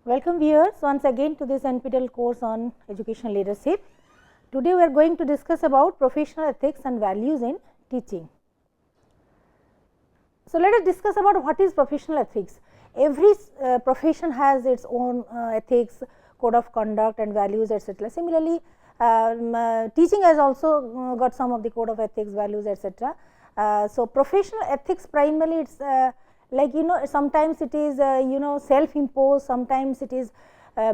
Welcome viewers once again to this NPTEL course on educational leadership. Today we are going to discuss about professional ethics and values in teaching. So, let us discuss about what is professional ethics. Every profession has its own ethics, code of conduct and values, etc. Similarly, teaching has also got some of the code of ethics, values, etc. So, professional ethics primarily it is like sometimes it is self imposed, sometimes it is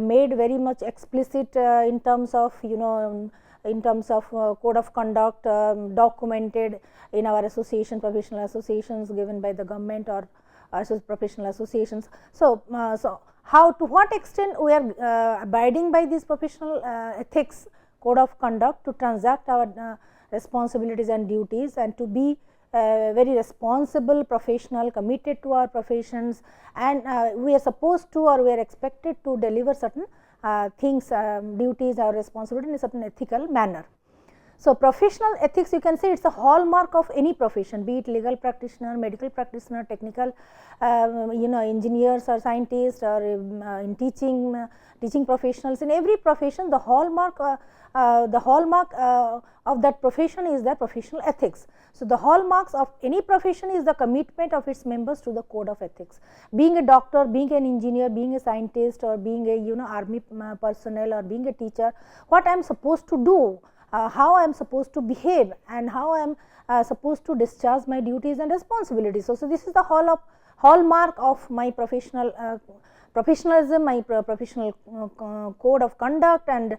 made very much explicit in terms of in terms of code of conduct documented in our association, professional associations given by the government or professional associations. So, how to what extent we are abiding by these professional ethics code of conduct to transact our responsibilities and duties and to be very responsible professional committed to our professions, and we are supposed to or we are expected to deliver certain things, duties or responsibility in a certain ethical manner. So, professional ethics you can say it is a hallmark of any profession, be it legal practitioner, medical practitioner, technical engineers or scientists or in teaching professionals. In every profession the hallmark of that profession is the professional ethics. So, the hallmarks of any profession is the commitment of its members to the code of ethics. Being a doctor, being an engineer, being a scientist or being a army personnel or being a teacher, what I am supposed to do, how I am supposed to behave and how I am supposed to discharge my duties and responsibilities. So, this is the hallmark of my professional professionalism, my professional code of conduct and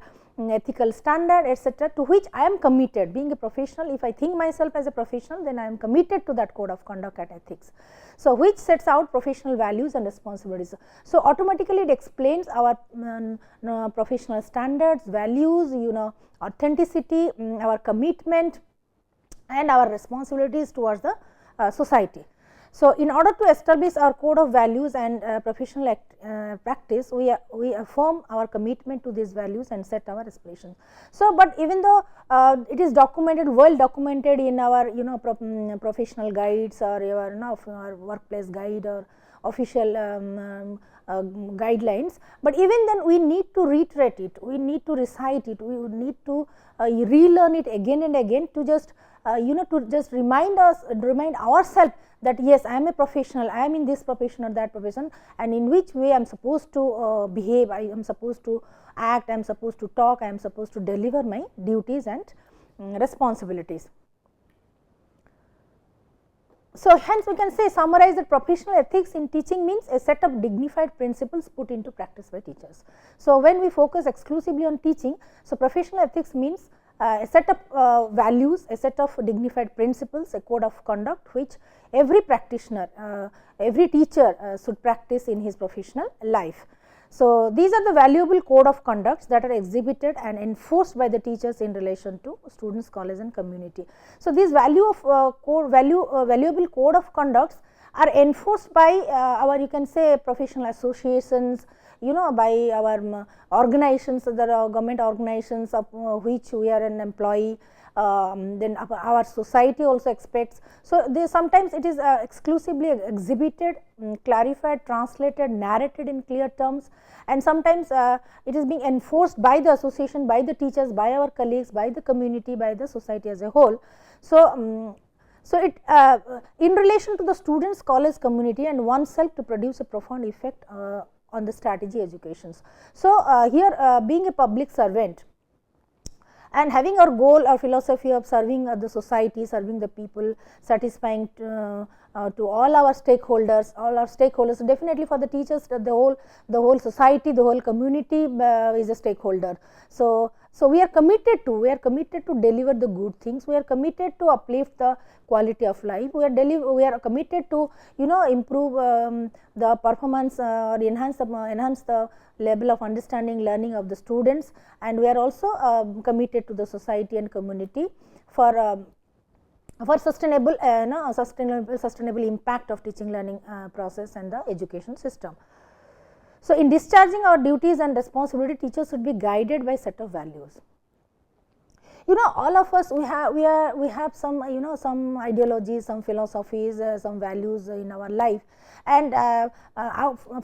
ethical standard, etc., to which I am committed. Being a professional, if I think myself as a professional, then I am committed to that code of conduct and ethics. So, which sets out professional values and responsibilities. So, automatically it explains our professional standards, values, authenticity, our commitment and our responsibilities towards the society. So, in order to establish our code of values and professional practice, we affirm our commitment to these values and set our aspirations. So, but even though it is documented, well documented in our professional guides or our workplace guide or official guidelines, but even then we need to reiterate it, we need to recite it, we need to relearn it again and again to just to just remind ourselves that yes, I am a professional, I am in this profession or that profession, and in which way I am supposed to behave, I am supposed to act, I am supposed to talk, I am supposed to deliver my duties and responsibilities. So, hence we can say summarize that professional ethics in teaching means a set of dignified principles put into practice by teachers. So, when we focus exclusively on teaching, so professional ethics means a set of values, a set of dignified principles, a code of conduct which every practitioner, every teacher should practice in his professional life. So, these are the valuable code of conducts that are exhibited and enforced by the teachers in relation to students, college and community. So, these valuable code of conducts are enforced by our you can say professional associations, by our organizations, there are government organizations of which we are an employee, then our society also expects. So, sometimes it is exclusively exhibited, clarified, translated, narrated in clear terms, and sometimes it is being enforced by the association, by the teachers, by our colleagues, by the community, by the society as a whole. So, it in relation to the students, college, community and oneself to produce a profound effect on the strategy educations. So, here being a public servant and having our goal or philosophy of serving the society, serving the people, satisfying to all our stakeholders, definitely for the teachers the whole society, the whole community is a stakeholder. So, we are committed to deliver the good things, we are committed to uplift the quality of life, we are committed to improve the performance or enhance the level of understanding, learning of the students, and we are also committed to the society and community for sustainable impact of teaching learning process and the education system. So, in discharging our duties and responsibility, teachers should be guided by set of values. all of us, we have some, some ideologies, some philosophies, some values in our life, and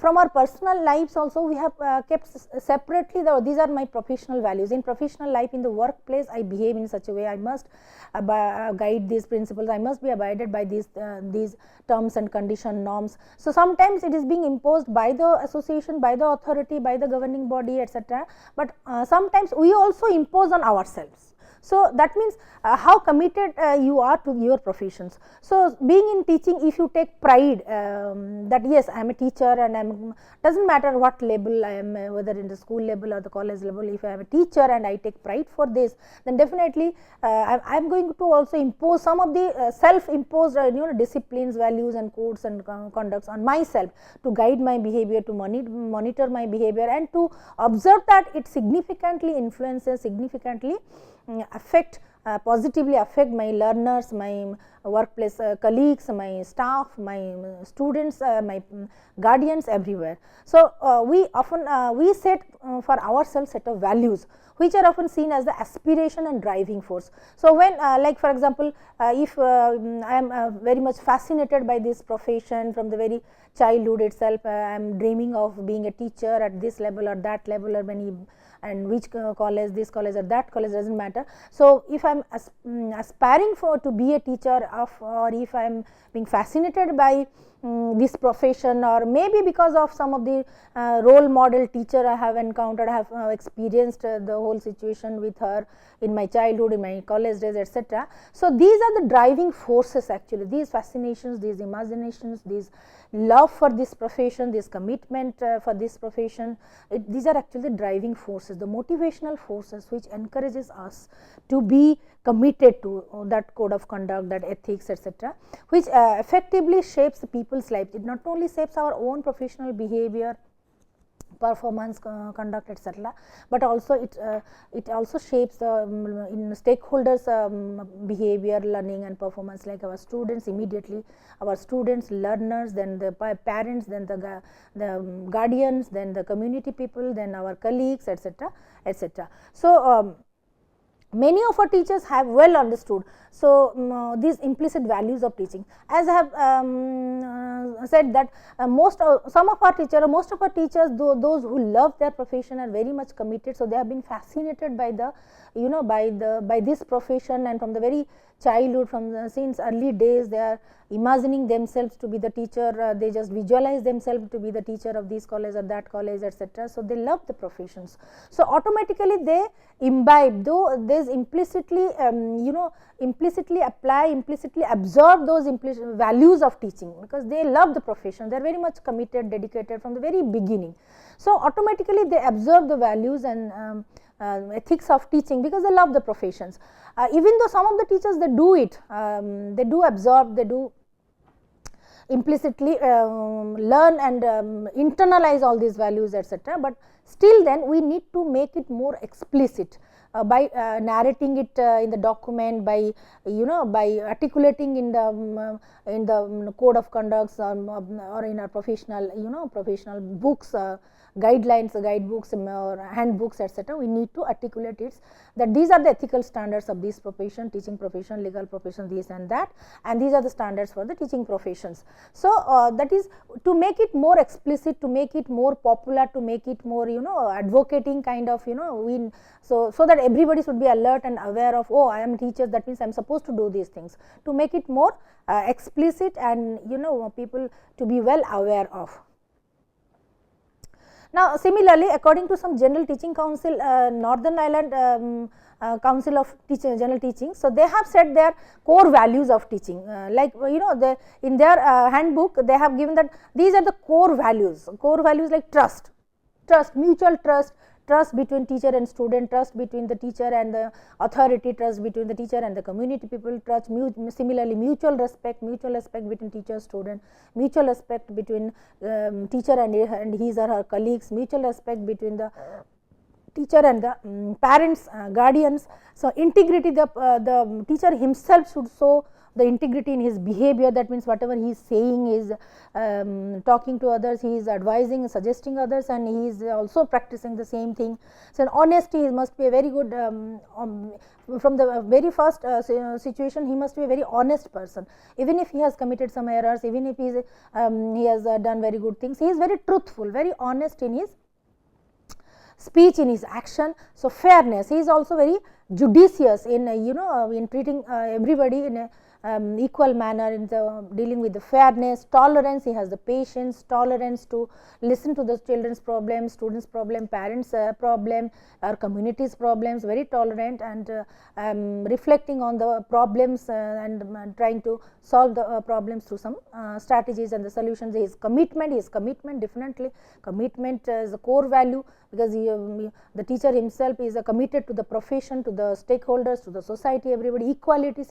from our personal lives also we have kept separately these are my professional values. In professional life, in the workplace, I behave in such a way, I must guide these principles, I must be abided by these terms and condition norms. So sometimes it is being imposed by the association, by the authority, by the governing body, etc., but sometimes we also impose on ourselves. So that means how committed you are to your professions. So being in teaching, if you take pride that yes, I am a teacher, and doesn't matter what level I am, whether in the school level or the college level, if I am a teacher and I take pride for this, then definitely I am going to also impose some of the self imposed disciplines, values and codes and conducts on myself, to guide my behavior, to monitor my behavior, and to observe that it significantly influences, significantly positively affect my learners, my workplace colleagues, my staff, my students, my guardians, everywhere. So we often we set for ourselves set of values which are often seen as the aspiration and driving force. So when like for example, if I am very much fascinated by this profession from the very childhood itself, I am dreaming of being a teacher at this level or that level, or many, and which college, this college or that college, doesn't matter. So if I am aspiring for to be a teacher of, or if I am being fascinated by this profession, or maybe because of some of the role model teacher I have encountered, I have experienced the whole situation with her in my childhood, in my college days, etc. So these are the driving forces actually, these fascinations, these imaginations, these love for this profession, this commitment for this profession, these are actually the driving forces, the motivational forces which encourages us to be committed to that code of conduct, that ethics, etc., which effectively shapes the people's life. It not only shapes our own professional behavior, performance, conduct, etc., but also it also shapes the in stakeholders behavior, learning and performance, like our students immediately, our students, learners, then the parents, then the guardians, then the community people, then our colleagues, etc., etc. So many of our teachers have well understood these implicit values of teaching. As I have said that some of our teachers, most of our teachers, those who love their profession, are very much committed. So they have been fascinated by the by this profession, and from the very childhood, since early days, they are imagining themselves to be the teacher, they just visualize themselves to be the teacher of this college or that college, etc. So they love the professions. So automatically they imbibe, though there's implicitly implicitly apply, implicitly absorb those values of teaching, because they love the profession, they are very much committed, dedicated from the very beginning. So automatically they absorb the values and ethics of teaching, because they love the professions. Even though some of the teachers, they do it, they do absorb, they do implicitly learn and internalize all these values, etc., but still then we need to make it more explicit by narrating it in the document, by by articulating in the code of conducts, or in our professional professional books, guidelines, guidebooks, or handbooks, etc. We need to articulate it that these are the ethical standards of this profession, teaching profession, legal profession, this and that, and these are the standards for the teaching professions. So that is to make it more explicit, to make it more popular, to make it more advocating kind of so that everybody should be alert and aware of, oh, I am a teacher, that means I am supposed to do these things, to make it more explicit and people to be well aware of. Now, similarly, according to some General Teaching Council, Northern Ireland Council of General Teaching, so they have set their core values of teaching, like in their handbook they have given that these are the core values like trust, mutual trust, trust between teacher and student, trust between the teacher and the authority, trust between the teacher and the community people, trust, similarly mutual respect between teacher student, mutual respect between teacher and his or her colleagues, mutual respect between the teacher and the parents, guardians. So integrity, the teacher himself should show the integrity in his behavior, that means whatever he is saying is talking to others, he is advising, suggesting others, and he is also practicing the same thing. So, honesty must be a very good from the very first situation, he must be a very honest person, even if he has committed some errors, even if he has done very good things, he is very truthful, very honest in his speech, in his action. So, fairness, he is also very judicious in in treating everybody in a equal manner, in the dealing with the fairness. Tolerance, he has the patience, tolerance to listen to the children's problems, students problem, parents problem, our community's problems, very tolerant, and reflecting on the problems and trying to solve the problems through some strategies and the solutions. His commitment definitely commitment is a core value, because the teacher himself is committed to the profession, to the stakeholders, to the society, everybody. Equality,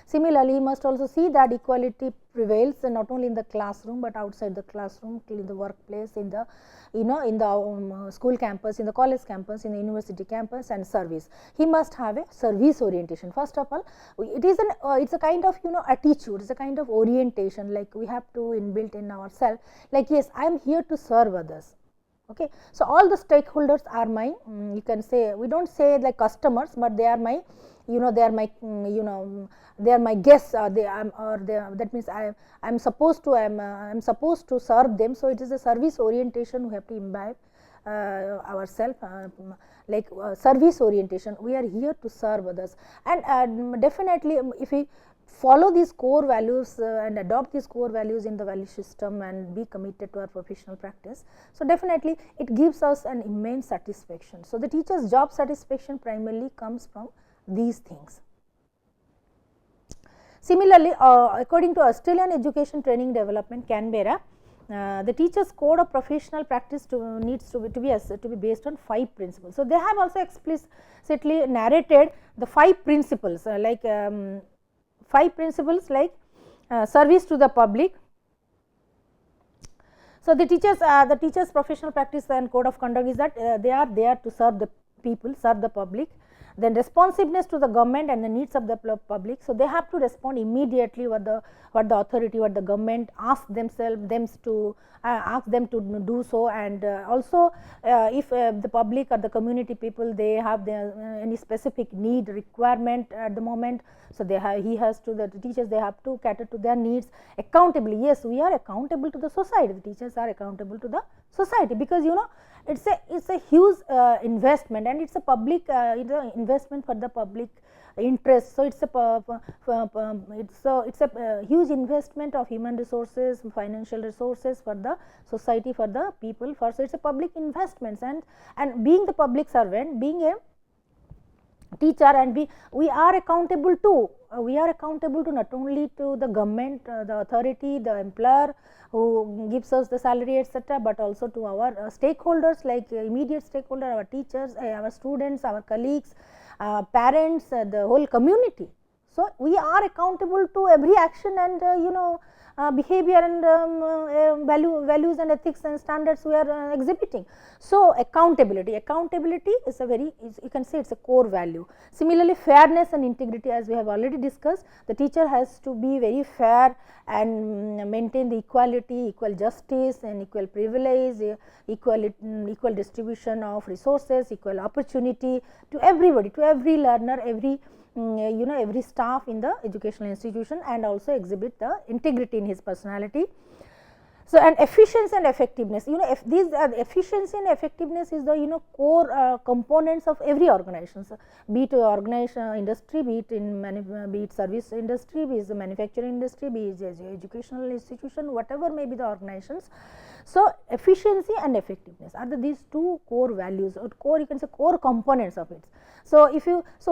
similarly he must also see that equality prevails not only in the classroom, but outside the classroom, in the workplace, in the in the school campus, in the college campus, in the university campus, and service. He must have a service orientation. First of all, it is it's a kind of attitude, it's a kind of orientation, like we have to inbuilt in ourselves, like yes, I am here to serve others. Okay. So, all the stakeholders are my you can say, we do not say like customers, but they are my they are my they are my guests, or they that means I am supposed to supposed to serve them. So, it is a service orientation we have to imbibe ourselves, like service orientation, we are here to serve others. And definitely if we follow these core values and adopt these core values in the value system and be committed to our professional practice. So, definitely it gives us an immense satisfaction. So, the teacher's job satisfaction primarily comes from these things. Similarly, according to Australian Education Training Development, Canberra, the teacher's code of professional practice needs to be based on 5 principles. So, they have also explicitly narrated the 5 principles, like 5 principles like service to the public. So, the teachers professional practice and code of conduct is that they are there to serve the people, serve the public. Then responsiveness to the government and the needs of the public. So, they have to respond immediately what the authority, what the government asks them to do so, and also if the public or the community people, they have any specific need, requirement at the moment. So, the teachers, they have to cater to their needs accountably. Yes, we are accountable to the society, the teachers are accountable to the society, because it's a huge investment, and it's a public investment for the public interest. So, it's a huge investment of human resources, financial resources for the society, for the people. So, it's a public investments, and being the public servant, being a teacher, and we are accountable to not only to the government, the authority, the employer who gives us the salary, etc., but also to our stakeholders, like immediate stakeholder, our teachers, our students, our colleagues, parents, the whole community. So, we are accountable to every action and behavior and values and ethics and standards we are exhibiting. So, accountability is a very, you can say, it's a core value. Similarly, fairness and integrity, as we have already discussed, the teacher has to be very fair and maintain the equality, equal justice and equal privilege, equal distribution of resources, equal opportunity to everybody, to every learner, every every staff in the educational institution, and also exhibit the integrity in his personality. So, and efficiency and effectiveness, if these efficiency and effectiveness is the core components of every organization. So, be it organization industry, be it service industry, be it the manufacturing industry, be it educational institution, whatever may be the organizations. So, efficiency and effectiveness are these 2 core values, or core, you can say, core components of it. So,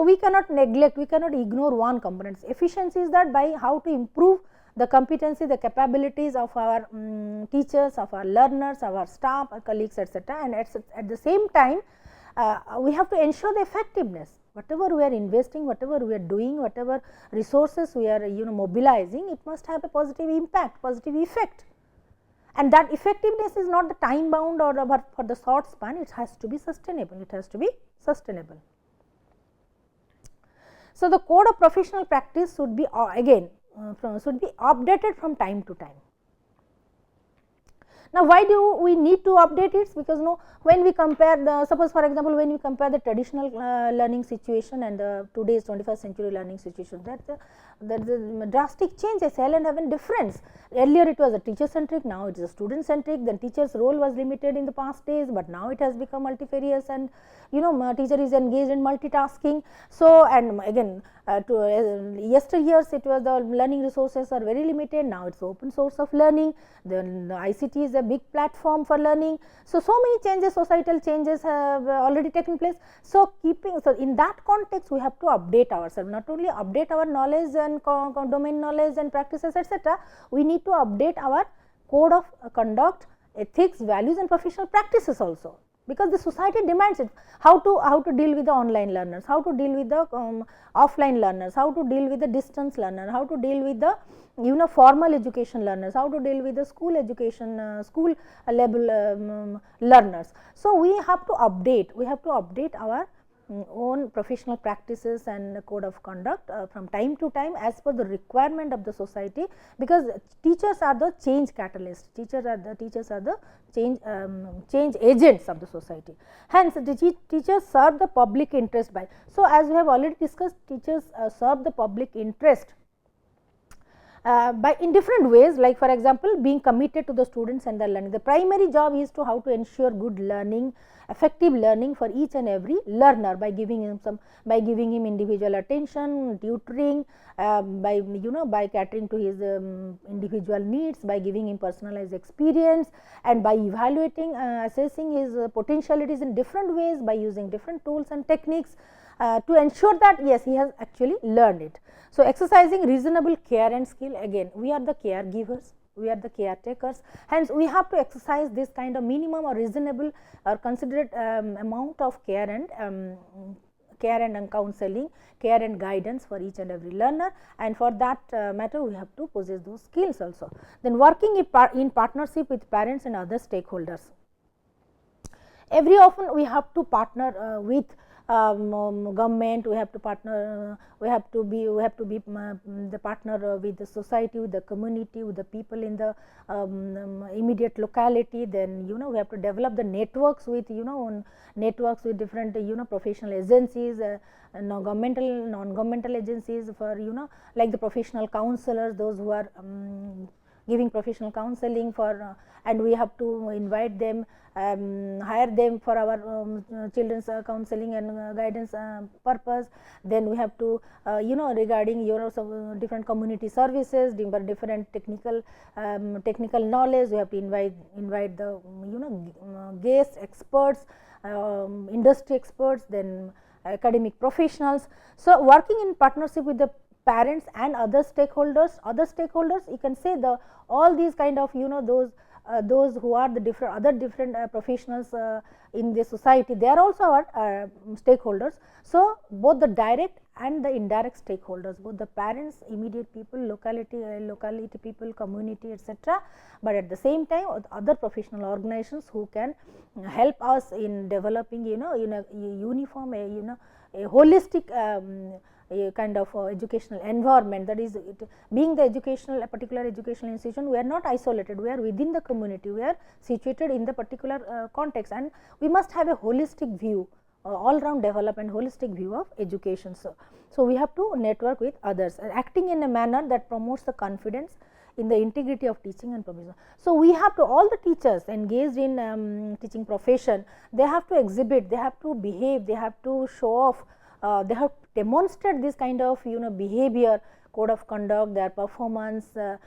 we cannot neglect, we cannot ignore one component. Efficiency is that by how to improve the competency, the capabilities of our teachers, of our learners, our staff, our colleagues, etc., and at the same time we have to ensure the effectiveness. Whatever we are investing, whatever we are doing, whatever resources we are mobilizing, it must have a positive impact, positive effect. And that effectiveness is not the time bound or for the short span, it has to be sustainable, it has to be sustainable. So, the code of professional practice should be again should be updated from time to time. Now, why do we need to update it? Because when we compare the, suppose for example, when we compare the traditional learning situation and the today's 21st century learning situation, that the drastic change, a cell and heaven difference. Earlier it was a teacher centric, now it is a student centric. Then teacher's role was limited in the past days, but now it has become multifarious, and teacher is engaged in multitasking. So, and again yesteryears it was the learning resources are very limited, now it is open source of learning. Then the ICT is a big platform for learning. So many changes, societal changes have already taken place. So in that context we have to update ourselves, not only update our knowledge and domain knowledge and practices, etc. We need to update our code of conduct, ethics, values and professional practices also, because the society demands it. How to deal with the online learners, how to deal with the offline learners, how to deal with the distance learner, how to deal with the formal education learners, how to deal with the school education school level learners. So we have to update our own professional practices and code of conduct from time to time as per the requirement of the society, because teachers are the change catalyst, teachers are the change agents of the society. Hence the teachers serve the public interest by, so as we have already discussed, teachers serve the public interest by in different ways, like for example being committed to the students and their learning. The primary job is to how to ensure good learning, effective learning for each and every learner by giving him individual attention, tutoring, by catering to his individual needs, by giving him personalized experience, and by evaluating, assessing his potentialities in different ways by using different tools and techniques to ensure that yes, he has actually learned it. So exercising reasonable care and skill, again we are the caregivers, we are the caretakers, hence we have to exercise this kind of minimum or reasonable or considerate amount of care and counseling, care and guidance for each and every learner, and for that matter we have to possess those skills also. Then working in partnership with parents and other stakeholders. Every often we have to partner with government, we have to partner, we have to be the partner with the society, with the community, with the people in the immediate locality. Then we have to develop the networks with different professional agencies, governmental, non-governmental agencies for like the professional counselors, those who are giving professional counseling for and we have to invite them, hire them for our children's counseling and guidance purpose. Then we have to regarding different community services, different technical knowledge, we have to invite the guests, experts, industry experts, then academic professionals. So working in partnership with the parents and other stakeholders, you can say all these kind of those who are the different professionals in the society, they are also our stakeholders. So both the direct and the indirect stakeholders, both the parents, immediate people, locality people, community, etc. But at the same time other professional organizations who can help us in developing in a uniform, a holistic a kind of educational environment. That is, being the a particular educational institution, we are not isolated, we are within the community, we are situated in the particular context, and we must have a holistic view, all round development, holistic view of education. So we have to network with others, acting in a manner that promotes the confidence in the integrity of teaching and profession. So we have to, all the teachers engaged in teaching profession, they have to exhibit, they have to behave, they have to show off, they have to demonstrate this kind of behavior, code of conduct, their performance, their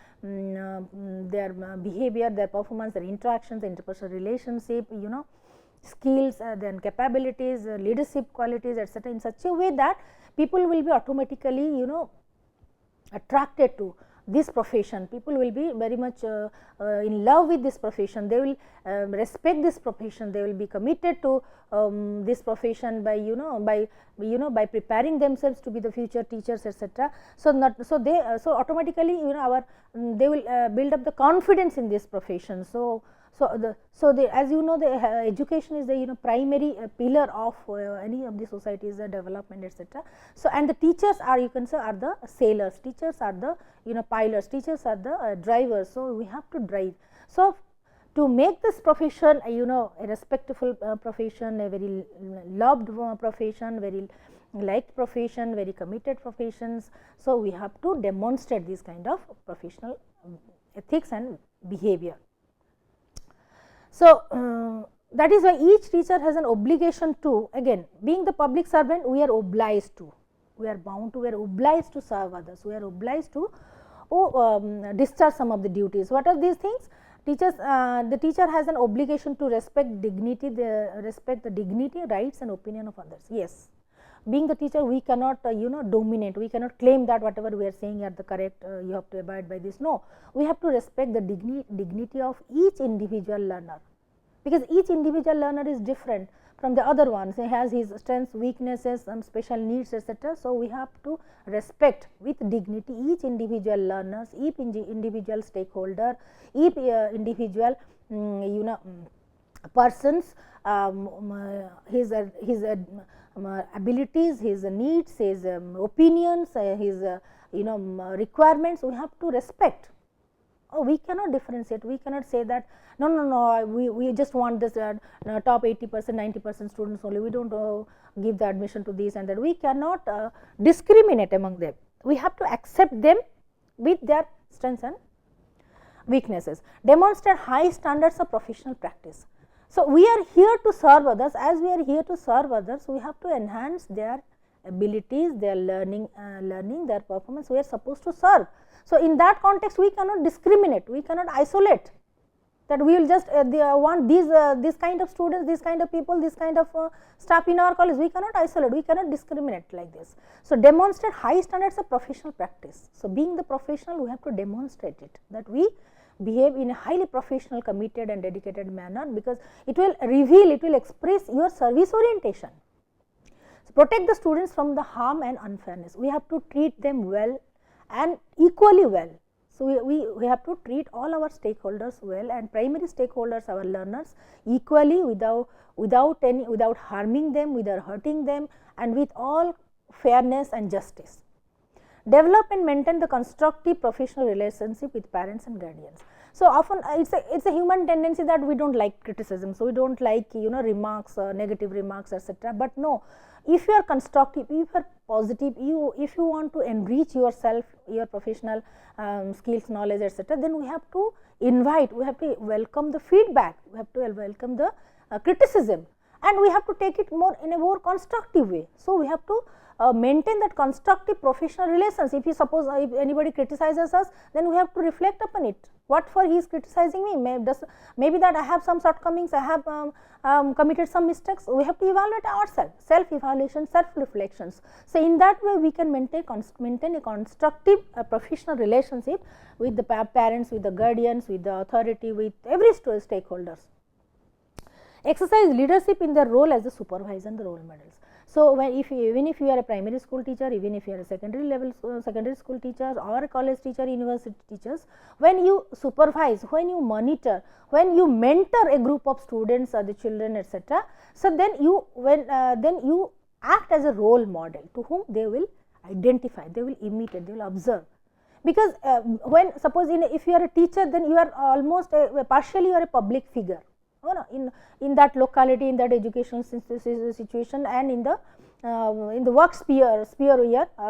behavior, their performance, their interactions, interpersonal relationship, skills, then capabilities, leadership qualities, etc., in such a way that people will be automatically attracted to this profession. People will be very much in love with this profession, they will respect this profession, they will be committed to this profession by by preparing themselves to be the future teachers, etc. So automatically they will build up the confidence in this profession. So As you know, the education is the primary pillar of any of the society's development, etc. So, and the teachers are, you can say, are the sailors, teachers are the pilots, teachers are the drivers. So, we have to drive. So, to make this profession a respectful profession, a very loved profession, very liked profession, very committed professions. So, we have to demonstrate this kind of professional ethics and behavior. So, that is why each teacher has an obligation to, again, being the public servant, we are obliged to, we are bound to, we are obliged to serve others, we are obliged to discharge some of the duties. What are these things? Teachers, the teacher has an obligation to respect dignity, respect the dignity, rights and opinion of others. Yes, being the teacher, we cannot dominate, we cannot claim that whatever we are saying are the correct, you have to abide by this. No, we have to respect the dignity of each individual learner, because each individual learner is different from the other ones. He has his strengths, weaknesses, some special needs, etc. So, we have to respect with dignity each individual learners, each individual stakeholder, each individual person's his abilities, his needs, his opinions, his requirements. We have to respect. Oh, we cannot differentiate, we cannot say that no, we just want this top 80%, 90% students only, we do not give the admission to this and that. We cannot discriminate among them, we have to accept them with their strengths and weaknesses. Demonstrate high standards of professional practice. So, we are here to serve others. As we are here to serve others, we have to enhance their abilities, their learning, their performance. We are supposed to serve. So, in that context, we cannot discriminate, we cannot isolate, that we will just want this kind of students, this kind of people, this kind of staff in our college. We cannot isolate, we cannot discriminate like this. So, demonstrate high standards of professional practice. So, being the professional, we have to demonstrate it, that we behave in a highly professional, committed and dedicated manner, because it will reveal, it will express your service orientation. So, protect the students from the harm and unfairness. We have to treat them well and equally well. So, we have to treat all our stakeholders well, and primary stakeholders, our learners, equally, without harming them, without hurting them, and with all fairness and justice. Develop and maintain the constructive professional relationship with parents and guardians. So, often it's a human tendency that we don't like criticism. So, we don't like remarks, negative remarks, etc. But no, if you are constructive, if you are positive, if you want to enrich yourself, your professional skills, knowledge, etc., then we have to invite, we have to welcome the feedback, we have to welcome the criticism, and we have to take it in a more constructive way. So, we have to maintain that constructive professional relations. If you suppose if anybody criticizes us, then we have to reflect upon it. What for he is criticizing me? Maybe that I have some shortcomings, I have committed some mistakes. We have to evaluate ourselves, self-evaluation, self-reflections. So, in that way we can maintain a constructive professional relationship with the parents, with the guardians, with the authority, with every stakeholders. Exercise leadership in their role as the supervisor and the role models. So, even if you are a primary school teacher, even if you are a secondary level secondary school teacher or a college teacher, university teachers, when you supervise, when you monitor, when you mentor a group of students or the children, etc., so then you act as a role model to whom they will identify, they will imitate, they will observe. Because when suppose if you are a teacher, then you are almost partially you are a public figure in that locality, in that educational situation, and in the work sphere here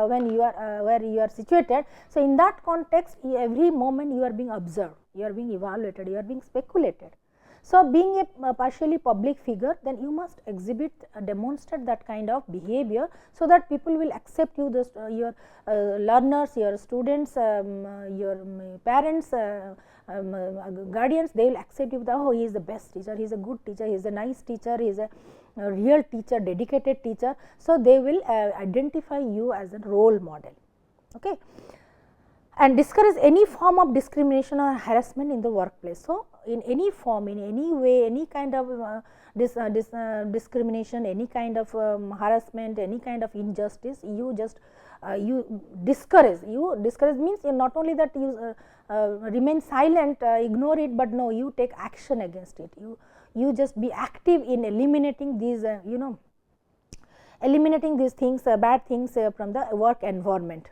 when you are where you are situated. So, in that context, every moment you are being observed, you are being evaluated, you are being speculated. So, being a partially public figure, then you must exhibit, demonstrate that kind of behavior, so that people will accept you, your learners, your students, your parents, guardians, they will accept you. Oh, he is the best teacher, he is a good teacher, he is a nice teacher, he is a real teacher, dedicated teacher. So, they will identify you as a role model. Okay. And discourage any form of discrimination or harassment in the workplace. So, in any form, in any way, any kind of discrimination, any kind of harassment, any kind of injustice, you just you discourage. You discourage means not only that you remain silent, ignore it, but no, you take action against it. You just be active in eliminating these eliminating these things, bad things from the work environment.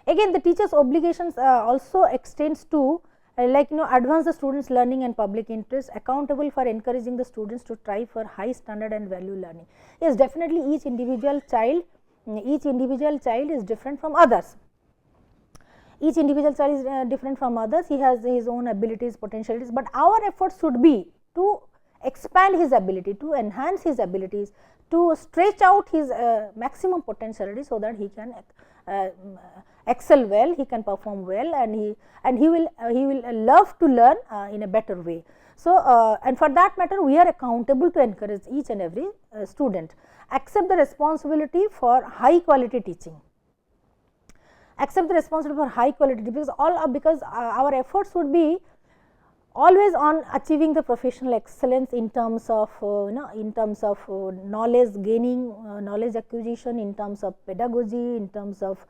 Again, the teacher's obligations also extends to like advance the students learning and public interest, accountable for encouraging the students to strive for high standard and value learning. Yes, definitely each individual child is different from others. Each individual child is different from others. He has his own abilities, potentialities, but our efforts should be to expand his ability, to enhance his abilities, to stretch out his maximum potentiality, so that he can excel well, he can perform well, and he will love to learn in a better way. So, and for that matter, we are accountable to encourage each and every student. Accept the responsibility for high quality teaching. Accept the responsibility for high quality, because our efforts would be always on achieving the professional excellence in terms of in terms of knowledge gaining, knowledge acquisition, in terms of pedagogy, in terms of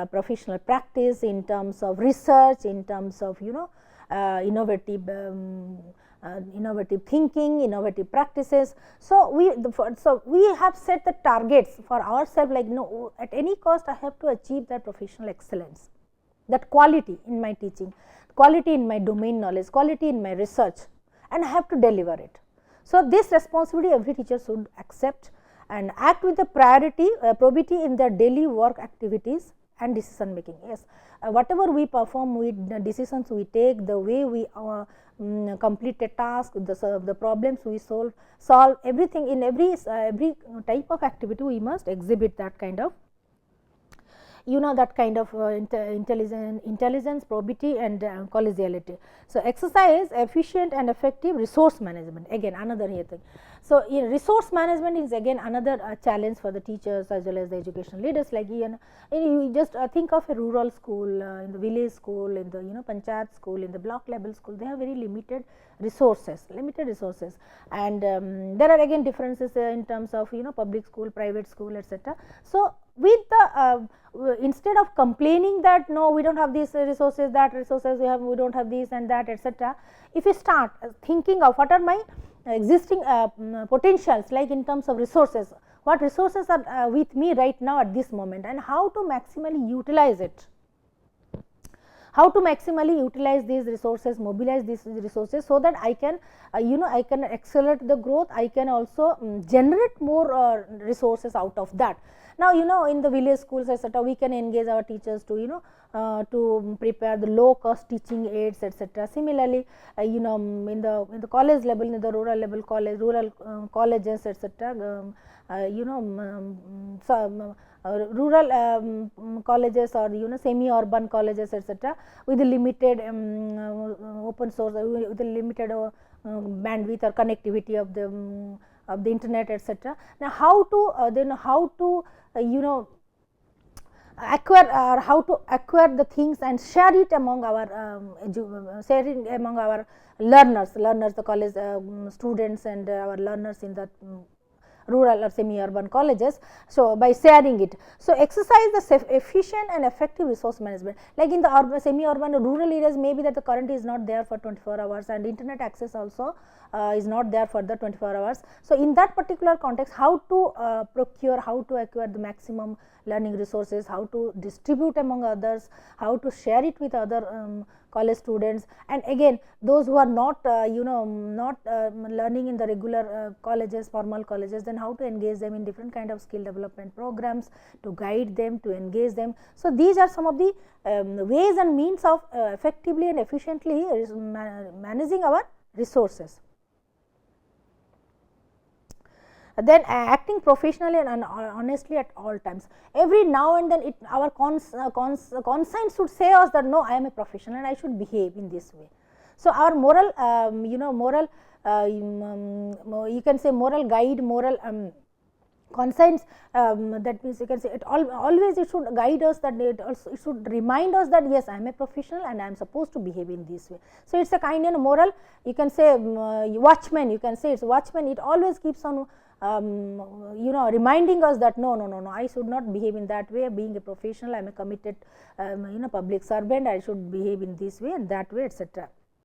professional practice, in terms of research, in terms of innovative thinking, innovative practices. So, we have set the targets for ourselves, like at any cost I have to achieve that professional excellence, that quality in my teaching, quality in my domain knowledge, quality in my research, and I have to deliver it. So, this responsibility every teacher should accept and act with the probity in their daily work activities and decision making. Yes, whatever we perform, the decisions we take, the way we complete a task, the problems we solve everything, in every type of activity we must exhibit that kind of intelligence, probity, and collegiality. So, exercise efficient and effective resource management, again another here thing. So, resource management is again another challenge for the teachers as well as the educational leaders. Like you just think of a rural school, in the village school, in the panchayat school, in the block level school, they have very limited resources, and there are again differences in terms of public school, private school, etc. So, with the instead of complaining that no, we do not have these resources, that resources we do not have these and that, etc., if you start thinking of what are my existing potentials, like in terms of resources, what resources are with me right now at this moment, and how to maximally utilize it, how to maximally utilize these resources, mobilize these resources, so that I can I can accelerate the growth, I can also generate more resources out of that. Now, in the village schools, etc., we can engage our teachers to to prepare the low cost teaching aids, etc. Similarly, in the college level, in the rural level rural colleges, etc., rural colleges, or semi urban colleges, etc., with the limited open source, with the limited bandwidth or connectivity of the internet, etc. Now, how to acquire, or how to acquire the things and share it among our learners, the college students, and our learners in the rural or semi urban colleges. So, by sharing it, so exercise the efficient and effective resource management, like in the semi urban or rural areas, maybe that the current is not there for 24 hours, and internet access also is not there for the 24 hours. So, in that particular context, how to procure, how to acquire the maximum learning resources, how to distribute among others, how to share it with other college students, and again those who are not not learning in the regular colleges, formal colleges, then how to engage them in different kind of skill development programs, to guide them, to engage them. So, these are some of the ways and means of effectively and efficiently managing our resources. Then acting professionally and honestly at all times. Every now and then our conscience should say us that no, I am a professional and I should behave in this way. So, our moral moral you can say moral guide, moral conscience, that means you can say it always it should guide us, that it also it should remind us that yes, I am a professional and I am supposed to behave in this way. So, it is a kind of moral, you can say watchman, you can say it is watchman, it always keeps on reminding us that no, I should not behave in that way. Being a professional, I am a committed public servant, I should behave in this way and that way, etc.